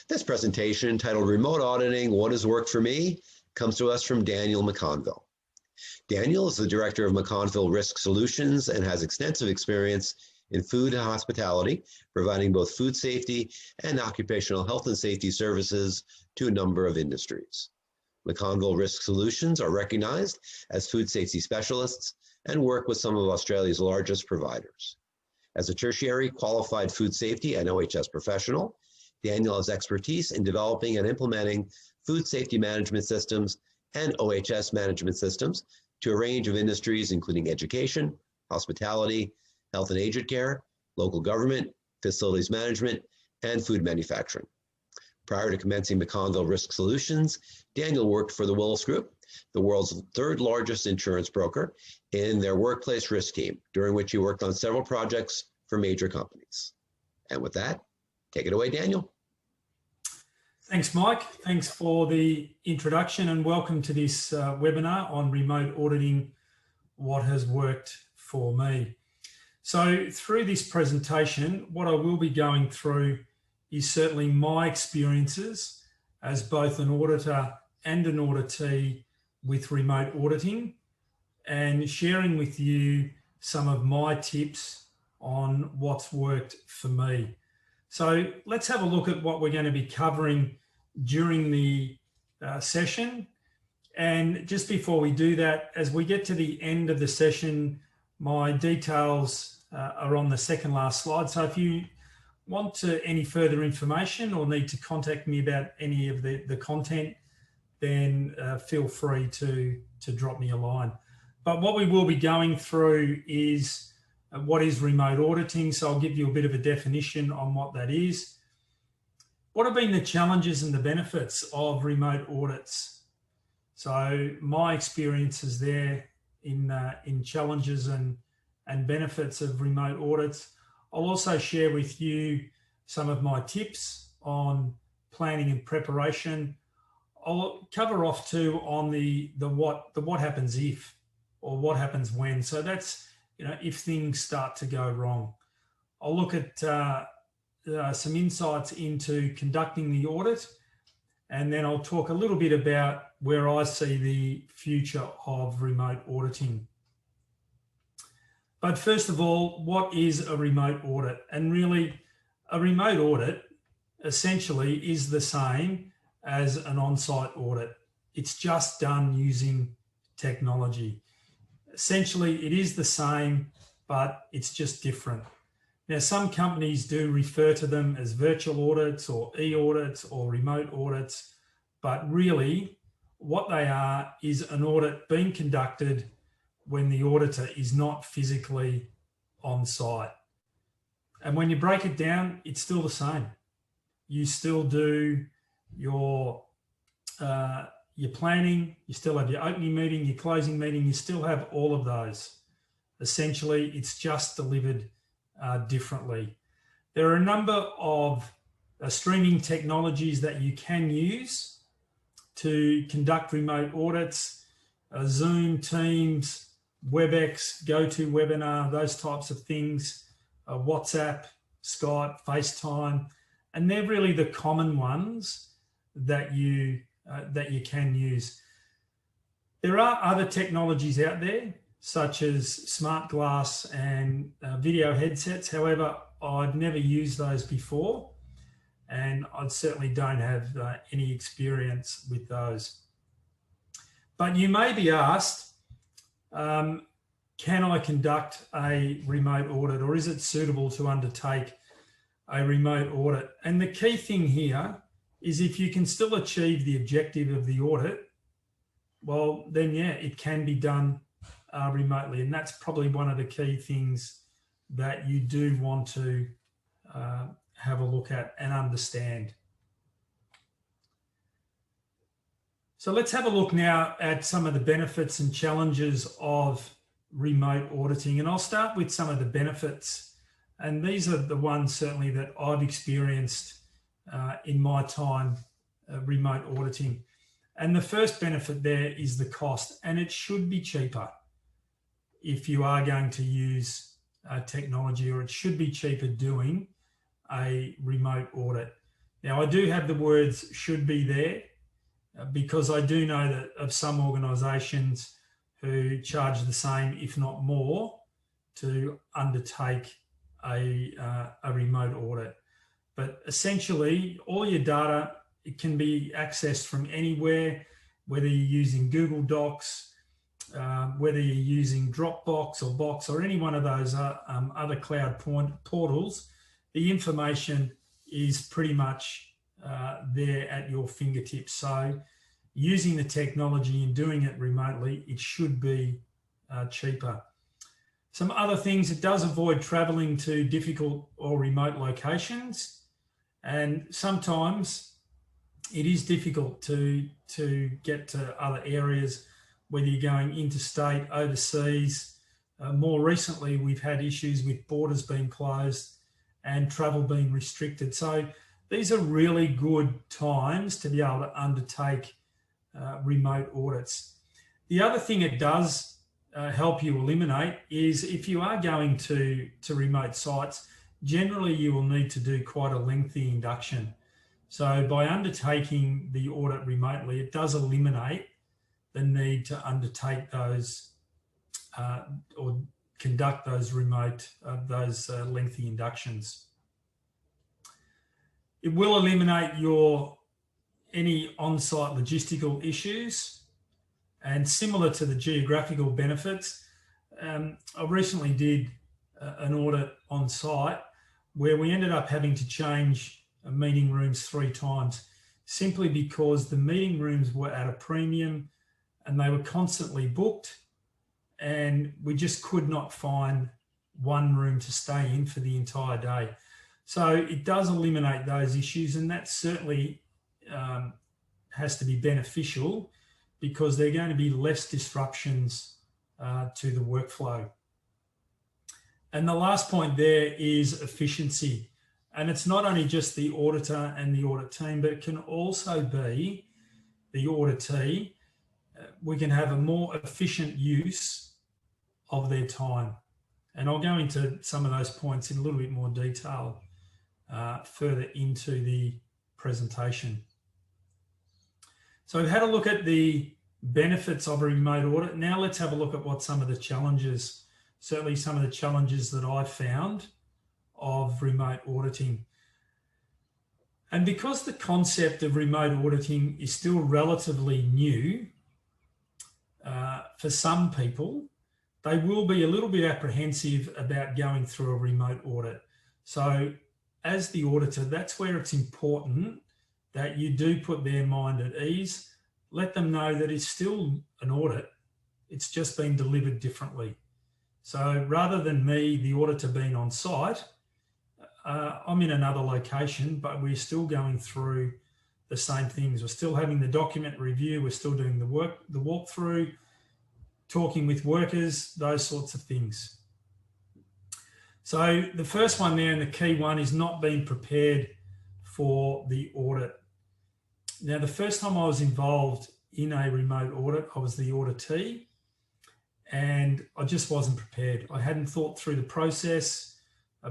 This presentation, entitled Remote Auditing, What Has Worked for Me, comes to us from Daniel McConville. Daniel is the director of McConville Risk Solutions and has extensive experience in food and hospitality, providing both food safety and occupational health and safety services to a number of industries. McConville Risk Solutions are recognized as food safety specialists and work with some of Australia's largest providers. As a tertiary qualified food safety and OHS professional, Daniel has expertise in developing and implementing food safety management systems and OHS management systems to a range of industries, including education, hospitality, health and aged care, local government, facilities management, and food manufacturing. Prior to commencing McConville Risk Solutions, Daniel worked for the Willis Group, the world's third largest insurance broker, in their workplace risk team, during which he worked on several projects for major companies. And with that, take it away, Daniel. Thanks, Mike. Thanks for the introduction and welcome to this webinar on remote auditing, what has worked for me. So through this presentation, what I will be going through is certainly my experiences as both an auditor and an auditee with remote auditing, and sharing with you some of my tips on what's worked for me. So let's have a look at what we're going to be covering during the session. And just before we do that, as we get to the end of the session, my details are on the second last slide. So if you want any further information or need to contact me about any of the content, then feel free to drop me a line. But what we will be going through is what is remote auditing. So I'll give you a bit of a definition on what that is. What have been the challenges and the benefits of remote audits? So my experiences there in challenges and benefits of remote audits. I'll also share with you some of my tips on planning and preparation. I'll cover off too on the what happens if, or what happens when. So that's, if things start to go wrong. I'll look at some insights into conducting the audit, and then I'll talk a little bit about where I see the future of remote auditing. But first of all, what is a remote audit? And really, a remote audit essentially is the same as an on-site audit. It's just done using technology. Essentially, it is the same, but it's just different. Now, some companies do refer to them as virtual audits or e-audits or remote audits, but really what they are is an audit being conducted when the auditor is not physically on site. And when you break it down, it's still the same. You still do your planning, you still have your opening meeting, your closing meeting, you still have all of those. Essentially, it's just delivered differently. There are a number of streaming technologies that you can use to conduct remote audits, Zoom, Teams, WebEx, GoToWebinar, those types of things, WhatsApp, Skype, FaceTime, and they're really the common ones that you can use. There are other technologies out there, such as smart glass and video headsets. However, I've never used those before, and I certainly don't have any experience with those. But you may be asked, can I conduct a remote audit, or is it suitable to undertake a remote audit? And the key thing here is if you can still achieve the objective of the audit, well, then yeah, it can be done remotely. And that's probably one of the key things that you do want to have a look at and understand. So let's have a look now at some of the benefits and challenges of remote auditing. And I'll start with some of the benefits. And these are the ones certainly that I've experienced in my time remote auditing. And the first benefit there is the cost, and it should be cheaper if you are going to use technology, or it should be cheaper doing a remote audit. Now, I do have the words should be there because I do know that of some organisations who charge the same, if not more, to undertake a remote audit. But essentially, all your data, it can be accessed from anywhere, whether you're using Google Docs, whether you're using Dropbox or Box or any one of those other cloud portals. The information is pretty much there at your fingertips. So using the technology and doing it remotely, it should be cheaper. Some other things, it does avoid traveling to difficult or remote locations. And sometimes it is difficult to get to other areas, whether you're going interstate, overseas. More recently, we've had issues with borders being closed and travel being restricted. So these are really good times to be able to undertake remote audits. The other thing it does help you eliminate is if you are going to remote sites, generally you will need to do quite a lengthy induction. So by undertaking the audit remotely, it does eliminate the need to undertake those or conduct those lengthy inductions. It will eliminate any on-site logistical issues. And similar to the geographical benefits, I recently did an audit on site where we ended up having to change meeting rooms 3 times simply because the meeting rooms were at a premium and they were constantly booked, and we just could not find one room to stay in for the entire day. So it does eliminate those issues, and that certainly has to be beneficial because there are going to be less disruptions to the workflow. And the last point there is efficiency. And it's not only just the auditor and the audit team, but it can also be the auditee. We can have a more efficient use of their time. And I'll go into some of those points in a little bit more detail further into the presentation. So we've had a look at the benefits of a remote audit. Now let's have a look at what some of the challenges, certainly some of the challenges that I've found of remote auditing. And because the concept of remote auditing is still relatively new, for some people, they will be a little bit apprehensive about going through a remote audit. So as the auditor, that's where it's important that you do put their mind at ease. Let them know that it's still an audit. It's just been delivered differently. So rather than me, the auditor, being on site, I'm in another location, but we're still going through the same things. We're still having the document review. We're still doing the walkthrough, talking with workers, those sorts of things. So the first one there, and the key one, is not being prepared for the audit. Now, the first time I was involved in a remote audit, I was the auditee, and I just wasn't prepared. I hadn't thought through the process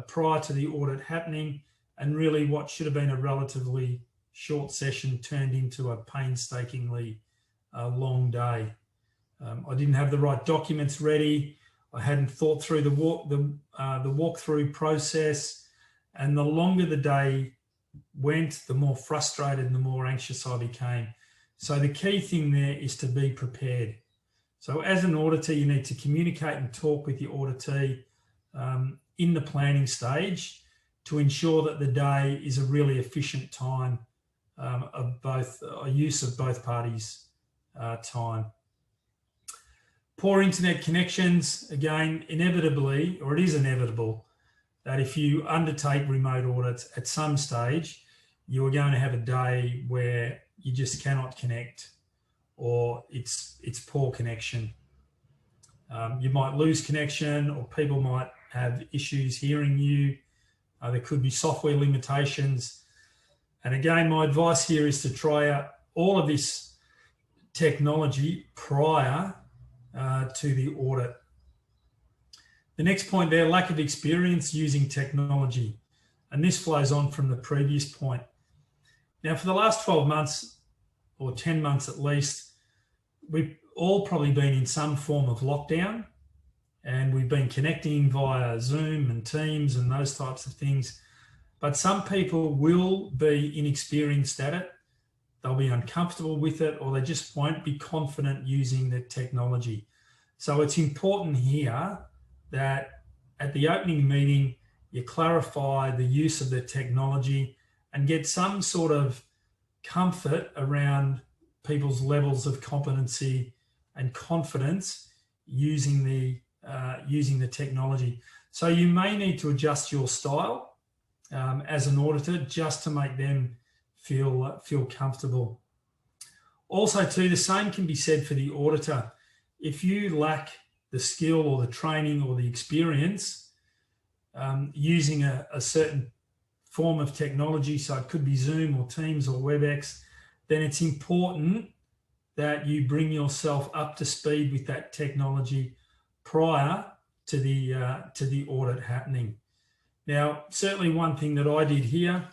prior to the audit happening, and really what should have been a relatively short session turned into a painstakingly long day. I didn't have the right documents ready. I hadn't thought through the walkthrough process, and the longer the day went, the more frustrated and the more anxious I became. So the key thing there is to be prepared. So as an auditor, you need to communicate and talk with your auditee in the planning stage to ensure that the day is a really efficient time of both use of both parties' time. Poor internet connections, again, inevitably, or it is inevitable, that if you undertake remote audits at some stage, you are going to have a day where you just cannot connect, or it's poor connection. You might lose connection, or people might have issues hearing you. There could be software limitations. And again, my advice here is to try out all of this technology prior to the audit. The next point there, lack of experience using technology. And this flows on from the previous point. Now, for the last 12 months or 10 months at least, we've all probably been in some form of lockdown, and we've been connecting via Zoom and Teams and those types of things. But some people will be inexperienced at it. They'll be uncomfortable with it, or they just won't be confident using the technology. So it's important here that at the opening meeting, you clarify the use of the technology and get some sort of comfort around people's levels of competency and confidence using the technology. So you may need to adjust your style as an auditor just to make them feel comfortable. Also too, the same can be said for the auditor. If you lack the skill or the training or the experience using a certain form of technology, so it could be Zoom or Teams or WebEx, then it's important that you bring yourself up to speed with that technology prior to the audit happening. Now, certainly one thing that I did here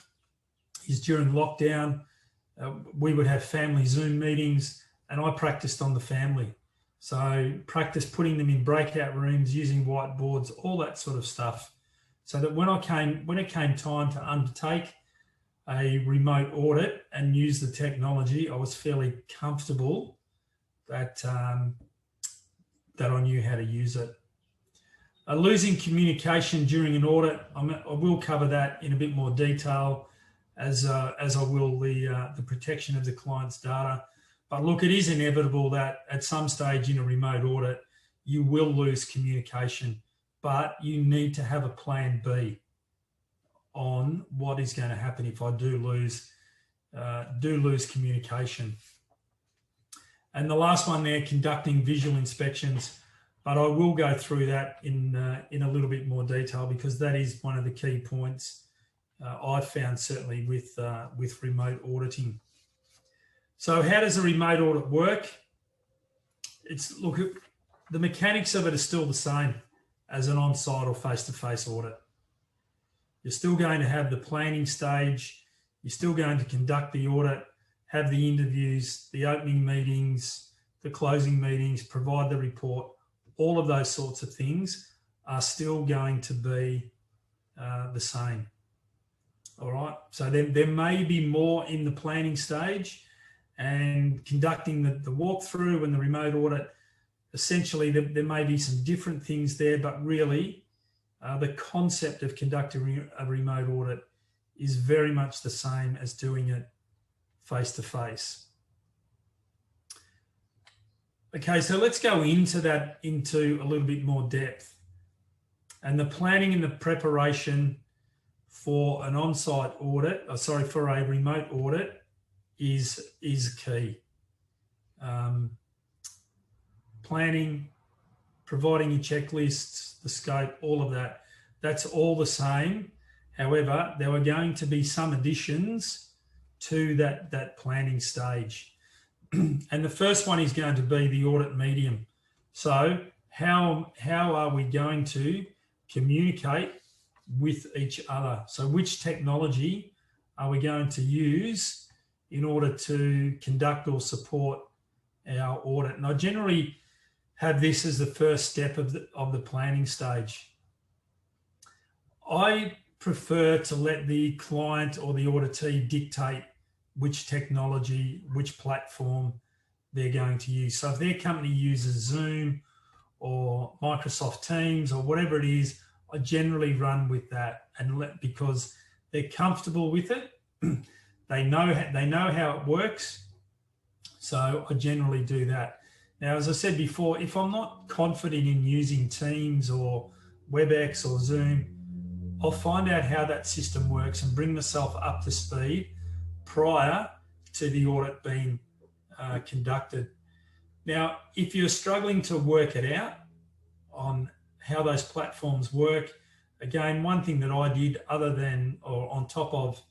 is during lockdown, we would have family Zoom meetings, and I practiced on the family. So practice putting them in breakout rooms, using whiteboards, all that sort of stuff, so that when it came time to undertake a remote audit and use the technology, I was fairly comfortable that I knew how to use it. Losing communication during an audit, I will cover that in a bit more detail, as I will the protection of the client's data. But look, it is inevitable that at some stage in a remote audit, you will lose communication, but you need to have a plan B on what is going to happen if I do lose communication. And the last one there, conducting visual inspections, but I will go through that in a little bit more detail, because that is one of the key points I've found, certainly with remote auditing. So how does a remote audit work? Look, the mechanics of it are still the same as an on-site or face-to-face audit. You're still going to have the planning stage. You're still going to conduct the audit, have the interviews, the opening meetings, the closing meetings, provide the report. All of those sorts of things are still going to be the same. All right. So there may be more in the planning stage and conducting the walkthrough and the remote audit. Essentially, there may be some different things there, but really the concept of conducting a remote audit is very much the same as doing it face-to-face. Okay, so let's go into a little bit more depth. And the planning and the preparation for an on-site audit, for a remote audit is key. Planning, providing your checklists, the scope, all of that, that's all the same. However, there are going to be some additions to that planning stage. And the first one is going to be the audit medium. So how are we going to communicate with each other? So which technology are we going to use in order to conduct or support our audit? And I generally have this as the first step of the planning stage. I prefer to let the client or the auditee dictate which technology, which platform they're going to use. So if their company uses Zoom or Microsoft Teams or whatever it is, I generally run with that, because they're comfortable with it. They know how it works. So I generally do that. Now, as I said before, if I'm not confident in using Teams or WebEx or Zoom, I'll find out how that system works and bring myself up to speed prior to the audit being conducted. Now, if you're struggling to work it out on how those platforms work, again, one thing that I did on top of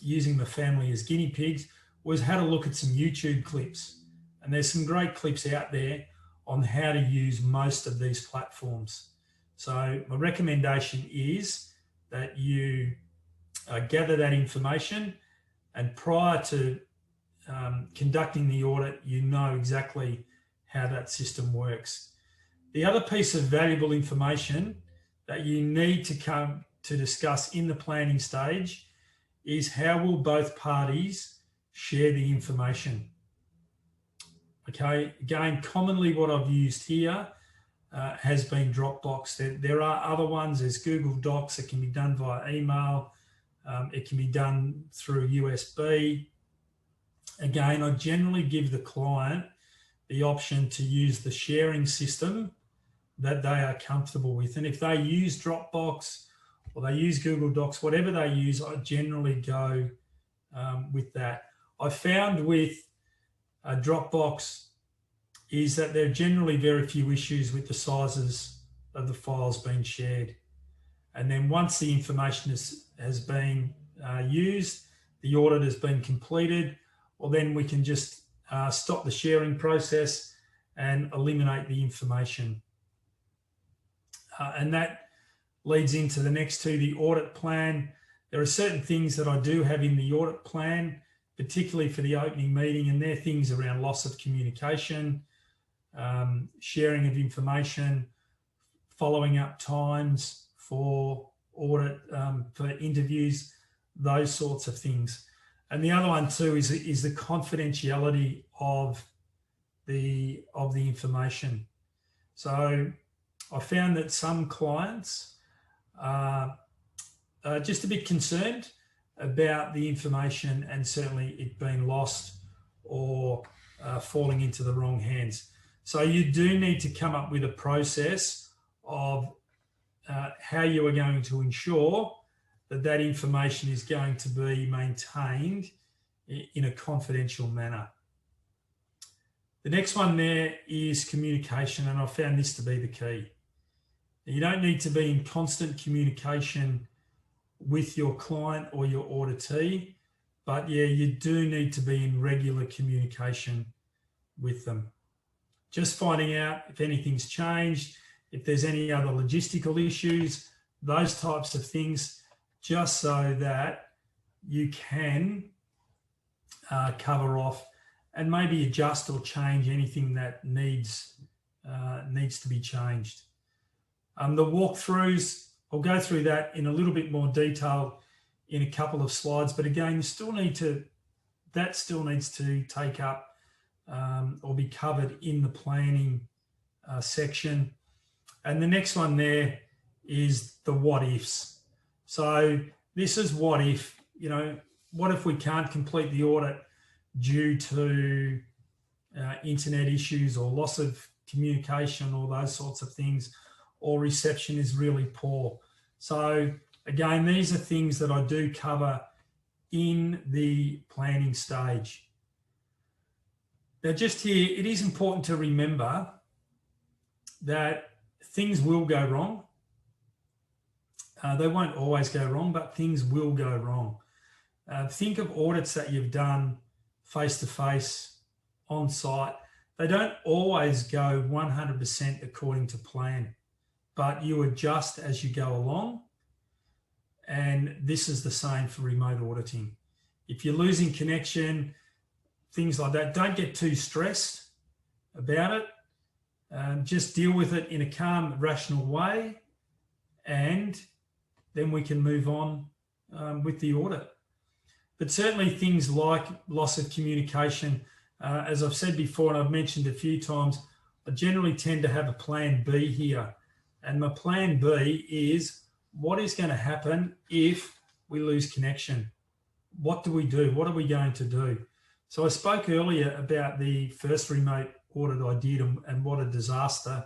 using the family as guinea pigs was had a look at some YouTube clips. And there's some great clips out there on how to use most of these platforms. So my recommendation is that you gather that information, and prior to conducting the audit, you know exactly how that system works. The other piece of valuable information that you need to come to discuss in the planning stage is how will both parties share the information. Okay, again, commonly what I've used here has been Dropbox. There are other ones. There's Google Docs. It can be done via email. It can be done through USB. Again, I generally give the client the option to use the sharing system that they are comfortable with. And if they use Dropbox or they use Google Docs, whatever they use, I generally go with that. I found with Dropbox is that there are generally very few issues with the sizes of the files being shared. And then once the information has been used, the audit has been completed, well, then we can just stop the sharing process and eliminate the information. And that leads into the next two, the audit plan. There are certain things that I do have in the audit plan, particularly for the opening meeting, and they're things around loss of communication, sharing of information, following up times for audit, for interviews, those sorts of things. And the other one too is the confidentiality of the information. So I found that some clients are just a bit concerned about the information and certainly it being lost or falling into the wrong hands. So you do need to come up with a process of how you are going to ensure that that information is going to be maintained in a confidential manner. The next one there is communication, and I found this to be the key. You don't need to be in constant communication with your client or your auditee, but yeah, you do need to be in regular communication with them. Just finding out if anything's changed, if there's any other logistical issues, those types of things, just so that you can cover off and maybe adjust or change anything that needs to be changed. The walkthroughs, I'll go through that in a little bit more detail in a couple of slides, but again, that still needs to take up or be covered in the planning section. And the next one there is the what ifs. So this is what if, what if we can't complete the audit due to internet issues or loss of communication or those sorts of things, or reception is really poor. So again, these are things that I do cover in the planning stage. Now just here, it is important to remember that things will go wrong. They won't always go wrong, but things will go wrong. Think of audits that you've done face-to-face, on-site. They don't always go 100% according to plan, but you adjust as you go along. And this is the same for remote auditing. If you're losing connection, things like that, don't get too stressed about it. Just deal with it in a calm, rational way, and then we can move on with the audit. But certainly things like loss of communication, as I've said before, and I've mentioned a few times, I generally tend to have a plan B here. And my plan B is, what is going to happen if we lose connection? What do we do? What are we going to do? So I spoke earlier about the first remote audit I did and what a disaster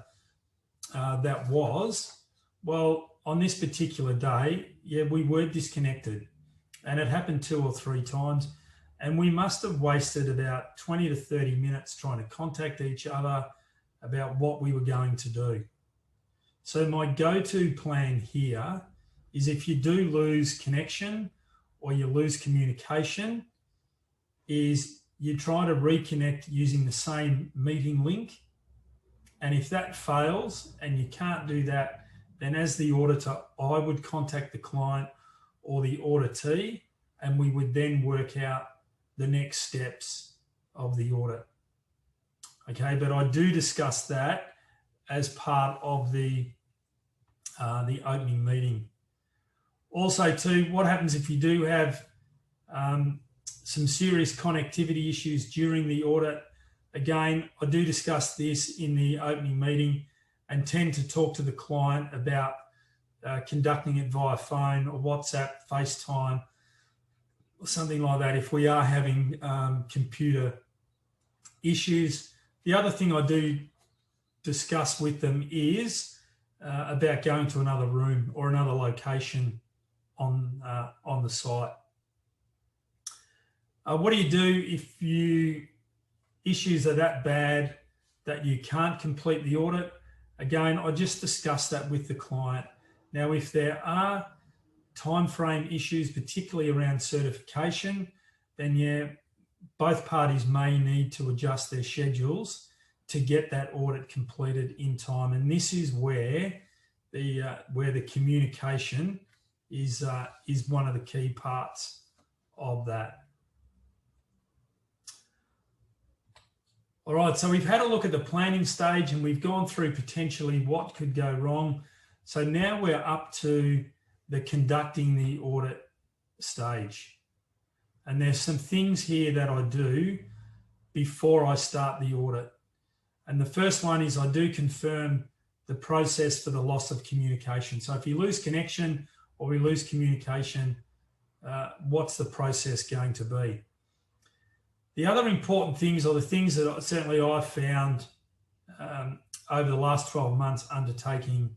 that was. Well, on this particular day, yeah, we were disconnected, and it happened 2 or 3 times, and we must have wasted about 20 to 30 minutes trying to contact each other about what we were going to do. So my go-to plan here is, if you do lose connection or you lose communication, is you try to reconnect using the same meeting link. And if that fails and you can't do that, then as the auditor, I would contact the client or the auditee, and we would then work out the next steps of the audit. Okay, but I do discuss that as part of the opening meeting. Also too, what happens if you do have some serious connectivity issues during the audit? Again, I do discuss this in the opening meeting and tend to talk to the client about conducting it via phone or WhatsApp, FaceTime, or something like that if we are having computer issues. The other thing I do discuss with them is about going to another room or another location on the site. What do you do if issues are that bad that you can't complete the audit? Again, I just discussed that with the client. Now, if there are timeframe issues, particularly around certification, then yeah, both parties may need to adjust their schedules to get that audit completed in time. And this is where the communication is one of the key parts of that. All right, so we've had a look at the planning stage and we've gone through potentially what could go wrong. So now we're up to the conducting the audit stage. And there's some things here that I do before I start the audit. And the first one is I do confirm the process for the loss of communication. So if you lose connection or we lose communication, what's the process going to be? The other important things, or the things that certainly I've found over the last 12 months undertaking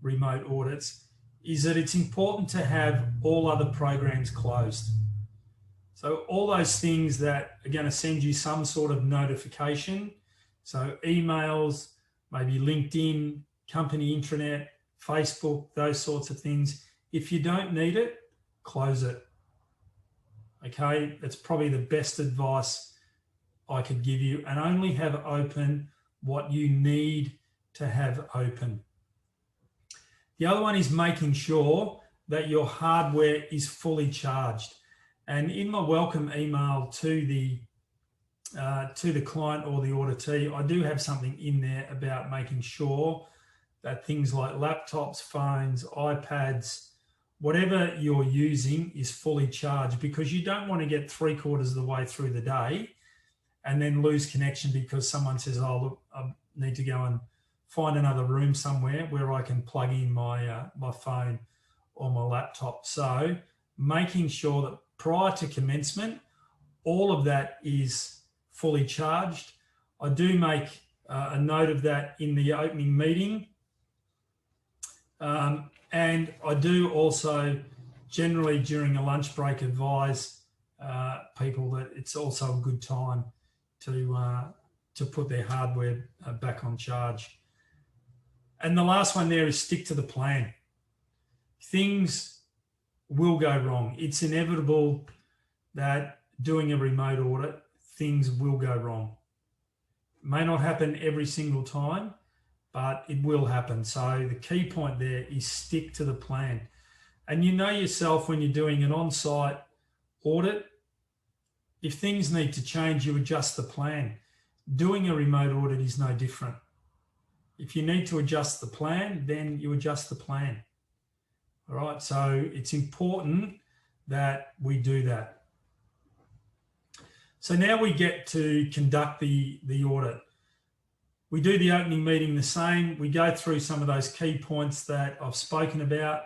remote audits, is that it's important to have all other programs closed. So all those things that are going to send you some sort of notification, so emails, maybe LinkedIn, company intranet, Facebook, those sorts of things, if you don't need it, close it. Okay, that's probably the best advice I could give you, and only have open what you need to have open. The other one is making sure that your hardware is fully charged. And in my welcome email to the client or the auditee, I do have something in there about making sure that things like laptops, phones, iPads, whatever you're using is fully charged, because you don't want to get 3/4 of the way through the day and then lose connection because someone says, oh, look, I need to go and find another room somewhere where I can plug in my phone or my laptop. So making sure that prior to commencement, all of that is fully charged. I do make a note of that in the opening meeting. And I do also generally during a lunch break advise people that it's also a good time to put their hardware back on charge. And the last one there is stick to the plan. Things will go wrong. It's inevitable that doing a remote audit, things will go wrong. It may not happen every single time, but it will happen. So the key point there is stick to the plan. And you know yourself when you're doing an on-site audit, if things need to change, you adjust the plan. Doing a remote audit is no different. If you need to adjust the plan, then you adjust the plan. All right, so it's important that we do that. So now we get to conduct the audit. We do the opening meeting the same. We go through some of those key points that I've spoken about.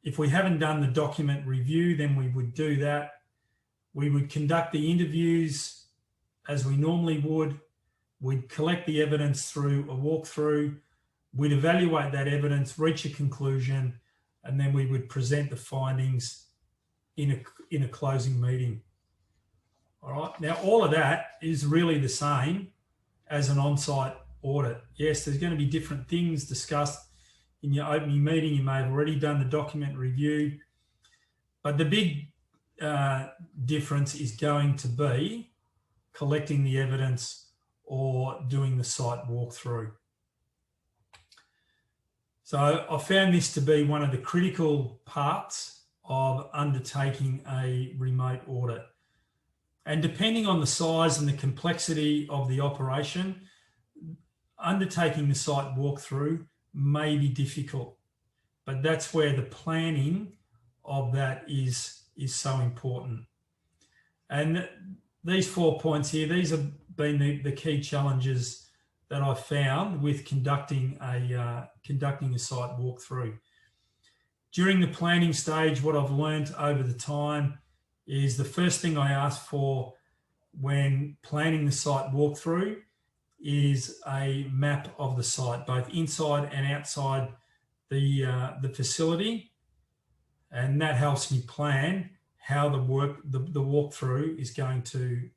If we haven't done the document review, then we would do that. We would conduct the interviews as we normally would. We'd collect the evidence through a walkthrough. We'd evaluate that evidence, reach a conclusion, and then we would present the findings in a closing meeting. All right. Now, all of that is really the same as an on-site audit. Yes, there's going to be different things discussed in your opening meeting. You may have already done the document review, but the big difference is going to be collecting the evidence or doing the site walkthrough. So I found this to be one of the critical parts of undertaking a remote audit. And depending on the size and the complexity of the operation, undertaking the site walkthrough may be difficult, but that's where the planning of that is so important. And these 4 points here, these have been the key challenges that I've found with conducting a site walkthrough. During the planning stage, what I've learned over the time is the first thing I ask for when planning the site walkthrough is a map of the site, both inside and outside the facility, and that helps me plan how the walkthrough is going to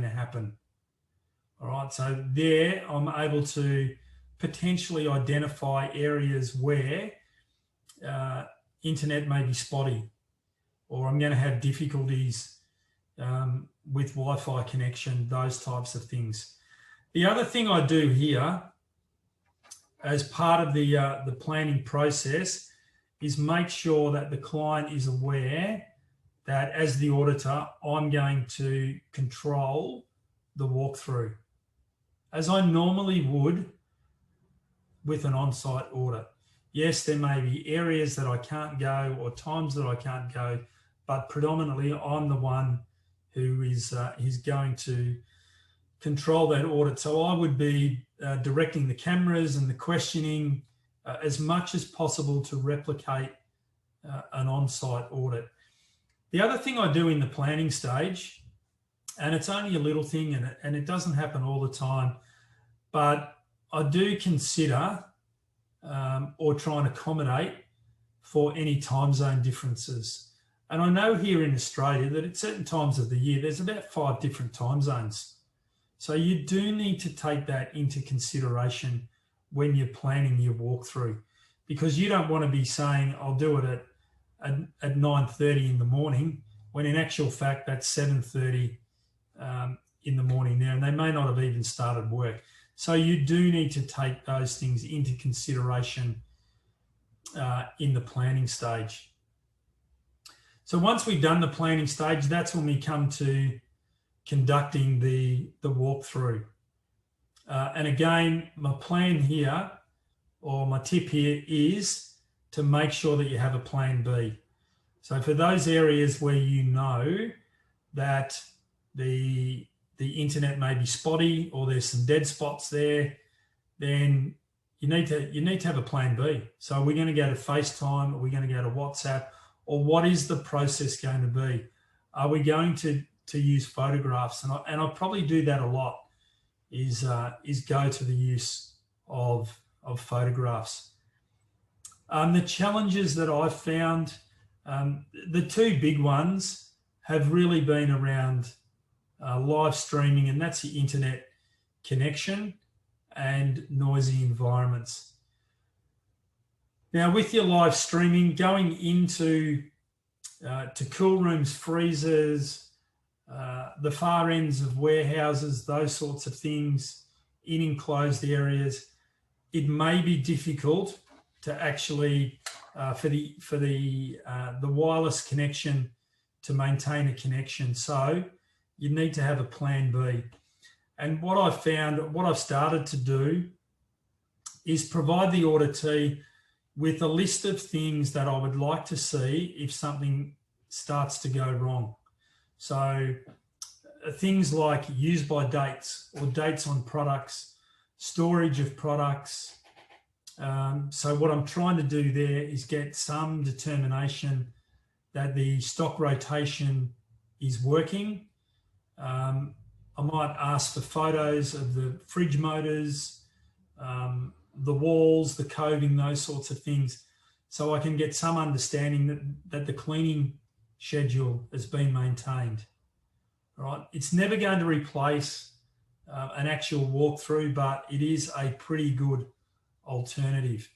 happen. All right, so there I'm able to potentially identify areas where internet may be spotty, or I'm going to have difficulties with Wi-Fi connection, those types of things. The other thing I do here as part of the planning process is make sure that the client is aware that as the auditor, I'm going to control the walkthrough, as I normally would with an on-site audit. Yes, there may be areas that I can't go or times that I can't go, but predominantly I'm the one who is going to control that audit. So I would be directing the cameras and the questioning as much as possible to replicate an on-site audit. The other thing I do in the planning stage, and it's only a little thing and it doesn't happen all the time, but I do consider or try and accommodate for any time zone differences. And I know here in Australia that at certain times of the year, there's about 5 different time zones. So you do need to take that into consideration when you're planning your walkthrough, because you don't want to be saying, I'll do it at 9:30 in the morning, when in actual fact, that's 7:30 in the morning now, and they may not have even started work. So you do need to take those things into consideration in the planning stage. So once we've done the planning stage, that's when we come to conducting the walkthrough. And again, my plan here, or my tip here, is to make sure that you have a plan B. So for those areas where you know that the internet may be spotty or there's some dead spots there, then you need to have a plan B. So are we going to go to FaceTime? Are we going to go to WhatsApp? Or what is the process going to be? Are we going to use photographs? And I probably do that a lot, is go to the use of photographs. The challenges that I've found, the 2 big ones have really been around live streaming, and that's the internet connection, and noisy environments. Now, with your live streaming, going into to cool rooms, freezers, the far ends of warehouses, those sorts of things, in enclosed areas, it may be difficult to actually for the wireless connection to maintain a connection. So you need to have a plan B. And what I've found, what I've started to do, is provide the auditee with a list of things that I would like to see if something starts to go wrong. So things like use by dates or dates on products, storage of products. So what I'm trying to do there is get some determination that the stock rotation is working. I might ask for photos of the fridge motors, the walls, the coding, those sorts of things, so I can get some understanding that the cleaning schedule has been maintained. All right, it's never going to replace an actual walkthrough, but it is a pretty good alternative.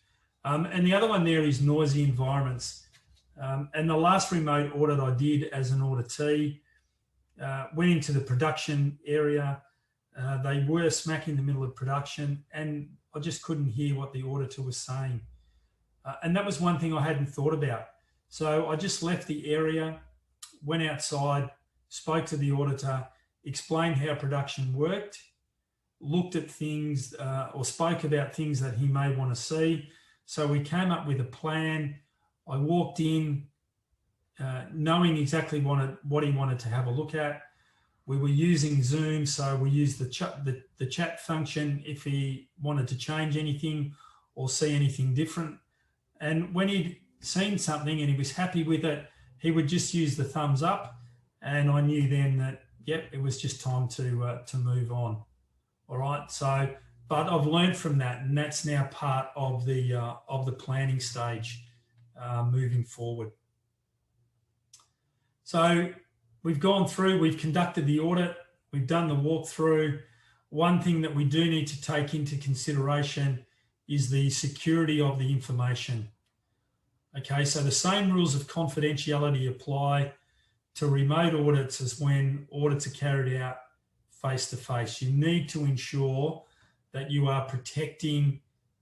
And the other one there is noisy environments. And the last remote audit I did as an auditee, went into the production area. They were smack in the middle of production, and I just couldn't hear what the auditor was saying. And that was one thing I hadn't thought about. So I just left the area, went outside, spoke to the auditor, explained how production worked, looked at things or spoke about things that he may want to see. So we came up with a plan. I walked in knowing exactly what he wanted to have a look at. We were using Zoom, so we used the chat function if he wanted to change anything or see anything different. And when he'd seen something and he was happy with it, he would just use the thumbs up, and I knew then that, yep, it was just time to move on. All right. So, but I've learned from that, and that's now part of the planning stage moving forward. So we've gone through, we've conducted the audit, we've done the walkthrough. One thing that we do need to take into consideration is the security of the information. Okay, so the same rules of confidentiality apply to remote audits as when audits are carried out face-to-face. You need to ensure that you are protecting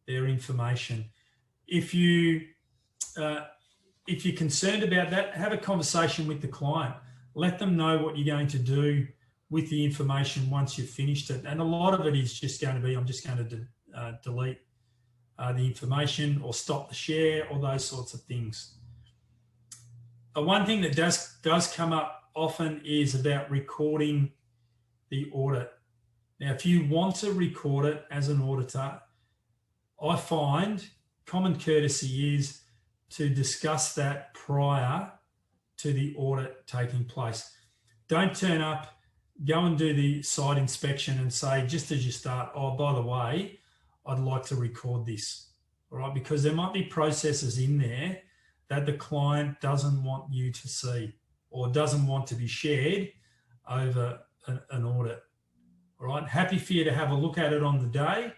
their information. If you're concerned about that, have a conversation with the client. Let them know what you're going to do with the information once you've finished it. And a lot of it is just going to be, I'm just going to delete the information or stop the share or those sorts of things. One thing that does come up often is about recording the audit. Now, if you want to record it as an auditor, I find common courtesy is to discuss that prior to the audit taking place. Don't turn up, go and do the site inspection and say, just as you start, oh, by the way, I'd like to record this, all right? Because there might be processes in there that the client doesn't want you to see or doesn't want to be shared over an audit, all right? Happy for you to have a look at it on the day,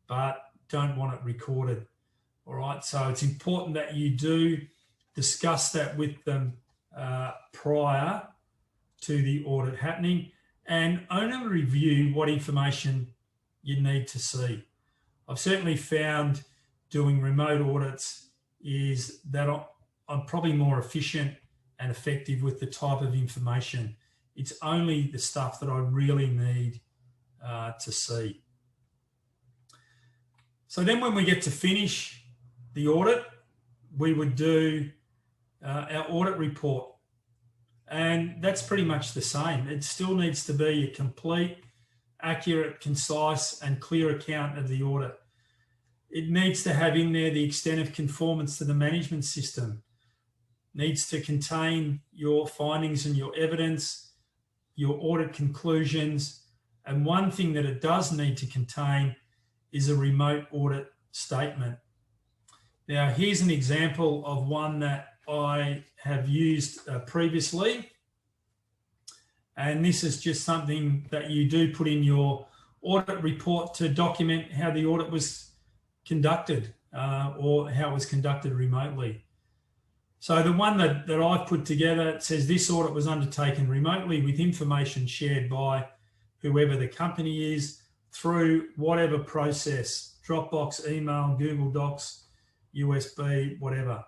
but don't want it recorded, all right? So it's important that you do discuss that with them prior to the audit happening, and only review what information you need to see. I've certainly found doing remote audits is that I'm probably more efficient and effective with the type of information. It's only the stuff that I really need to see. So then when we get to finish the audit, we would do our audit report. And that's pretty much the same. It still needs to be a complete, accurate, concise, and clear account of the audit. It needs to have in there the extent of conformance to the management system. It needs to contain your findings and your evidence, your audit conclusions. And one thing that it does need to contain is a remote audit statement. Now, here's an example of one that I have used previously. And this is just something that you do put in your audit report to document how the audit was conducted or how it was conducted remotely. So the one that I've put together, it says this audit was undertaken remotely with information shared by whoever the company is through whatever process, Dropbox, email, Google Docs, USB, whatever.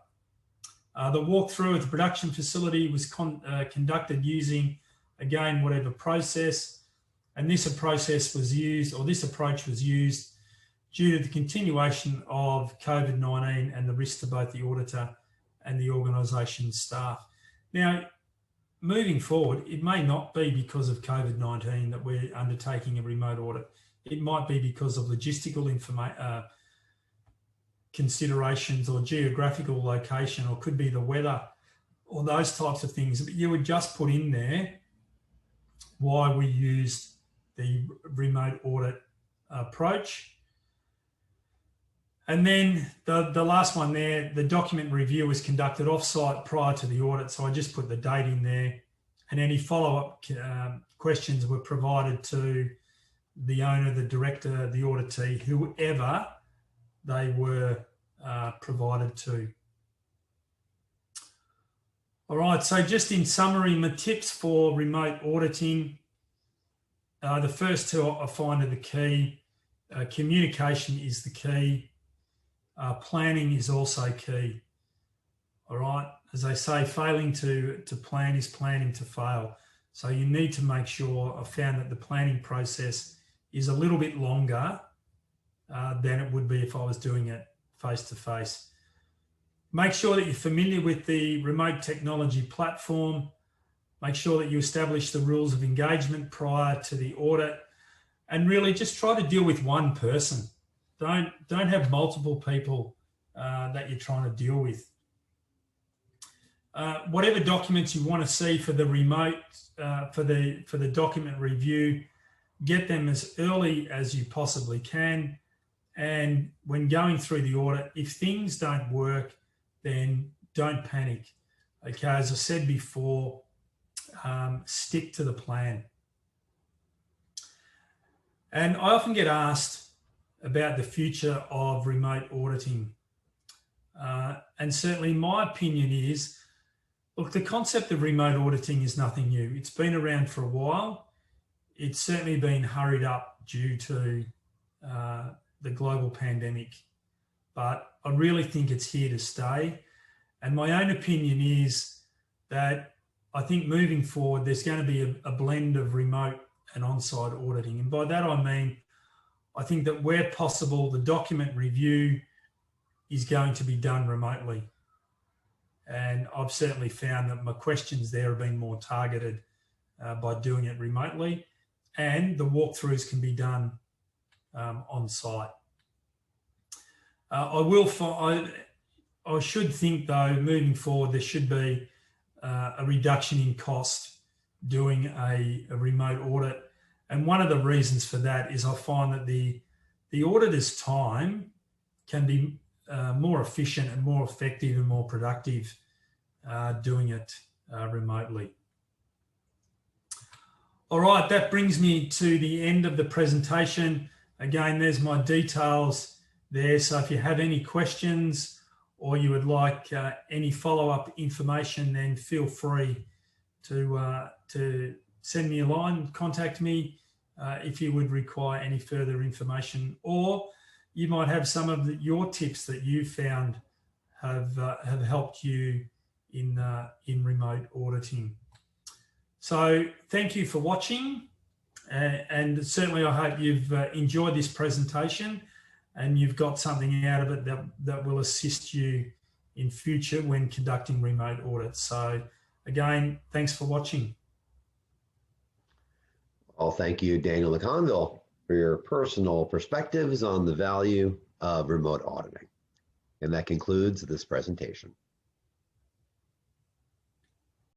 The walkthrough of the production facility was conducted using, again, whatever process, and this approach was used due to the continuation of COVID-19 and the risk to both the auditor and the organisation's staff. Now, moving forward, it may not be because of COVID-19 that we're undertaking a remote audit. It might be because of logistical considerations or geographical location, or could be the weather or those types of things. But you would just put in there why we used the remote audit approach. And then the last one there, the document review was conducted off-site prior to the audit. So I just put the date in there, and any follow-up questions were provided to the owner, the director, the auditee, whoever they were provided to. All right, so just in summary, my tips for remote auditing, the first two I find are the key. Communication is the key. Planning is also key. All right, as they say, failing to plan is planning to fail. So you need to make sure, I found that the planning process is a little bit longer than it would be if I was doing it face-to-face. Make sure that you're familiar with the remote technology platform. Make sure that you establish the rules of engagement prior to the audit, and really just try to deal with one person. Don't have multiple people that you're trying to deal with. Whatever documents you want to see for the remote, for the document review, get them as early as you possibly can. And when going through the audit, if things don't work, then don't panic. Okay, as I said before, stick to the plan. And I often get asked about the future of remote auditing. And certainly my opinion is, look, the concept of remote auditing is nothing new. It's been around for a while. It's certainly been hurried up due to the global pandemic, but I really think it's here to stay. And my own opinion is that I think moving forward, there's going to be a blend of remote and on-site auditing. And by that, I mean, I think that where possible, the document review is going to be done remotely. And I've certainly found that my questions there have been more targeted by doing it remotely, and the walkthroughs can be done on site. I should think though, moving forward, there should be a reduction in cost doing a remote audit. And one of the reasons for that is I find that the auditor's time can be more efficient and more effective and more productive doing it remotely. All right, that brings me to the end of the presentation. Again, there's my details there. So if you have any questions or you would like any follow-up information, then feel free to send me a line, contact me if you would require any further information, or you might have some of your tips that you found have helped you in remote auditing. So thank you for watching, and certainly I hope you've enjoyed this presentation and you've got something out of it that will assist you in future when conducting remote audits. So again, thanks for watching. Well, thank you, Daniel McConville, for your personal perspectives on the value of remote auditing. And that concludes this presentation.